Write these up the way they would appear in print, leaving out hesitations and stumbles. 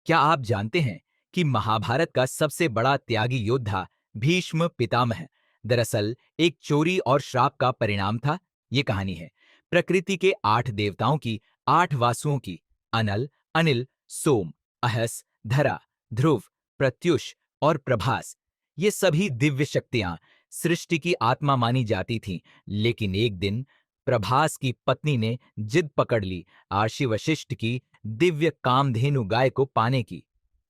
क्या आप जानते हैं कि महाभारत का सबसे बड़ा त्यागी योद्धा भीष्म पितामह दरअसल एक चोरी और श्राप का परिणाम था? ये कहानी है प्रकृति के 8 देवताओं की, 8 वासुओं की। अनल, अनिल, सोम, अहस, धरा, ध्रुव, प्रत्युष और प्रभास। ये सभी दिव्य शक्तियां सृष्टि की आत्मा मानी जाती थीं। लेकिन एक दिन प्रभास की पत्नी ने जिद पकड़ ली आर्षि वशिष्ठ की दिव्य कामधेनु गाय को पाने की।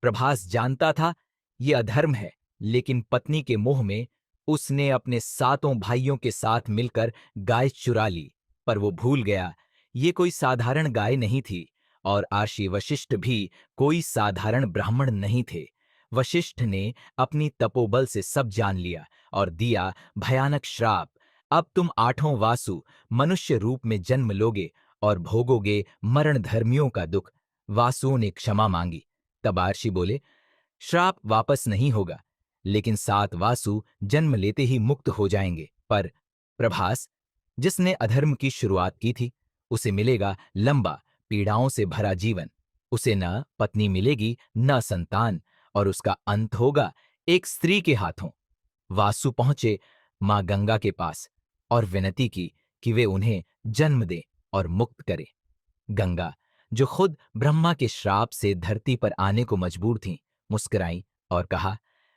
प्रभास जानता था ये अधर्म है, लेकिन पत्नी के मोह में उसने अपने सातों भाइयों के साथ मिलकर गाय चुरा ली। पर वो भूल गया ये कोई साधारण गाय नहीं थी, और आर्षि वशिष्ठ भी कोई साधारण ब्राह्मण नहीं थे। वशिष्ठ ने अपनी तपोबल से सब जान लिया और दिया भयानक श्राप। अब तुम आठों वासु मनुष्य रूप में जन्म लोगे और भोगोगे मरण धर्मियों का दुख। वासुओं ने क्षमा मांगी। तब आर्षि बोले, श्राप वापस नहीं होगा, लेकिन 7 वासु जन्म लेते ही मुक्त हो जाएंगे। पर प्रभास, जिसने अधर्म की शुरुआत की थी, उसे मिलेगा लंबा, पीड़ाओं से भरा जीवन। उसे न पत्नी मिलेगी, न संतान, और उसका अंत होगा एक स्त्री के हाथों। वासु पहुंचे मां गंगा के पास और विनती की कि वे उन्हें जन्म दें और मुक्त करें। गंगा, जो खुद ब्रह्मा के श्राप से धरती पर आने को मजबूर थीं, मुस्कुराईं और कहा,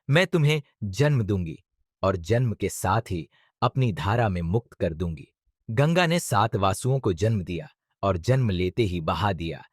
मैं तुम्हें जन्म दूंगी और जन्म के साथ ही अपनी धारा में मुक्त कर दूंगी। गंगा ने 7 वासुओं को जन्म दिया और जन्म लेते ही बहा दिया।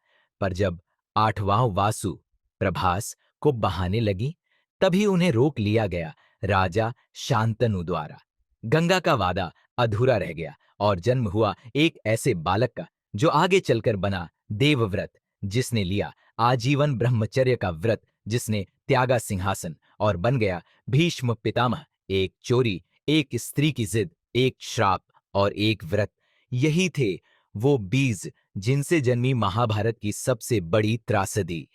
पर जब 8वां वासु प्रभास को बहाने लगी, तभी उन्हें रोक लिया गया राजा शांतनु द्वारा। गंगा का वादा अधूरा रह गया और जन्म हुआ एक ऐसे बालक का जो आगे चलकर बना देवव्रत, जिसने लिया आजीवन ब्रह्मचर्य का व्रत, जिसने त्यागा सिंहासन और बन गया भीष्म पितामह। एक चोरी, एक स्त्री की जिद, एक श्राप और एक व्रत, यही थे वो बीज जिनसे जन्मी महाभारत की सबसे बड़ी त्रासदी।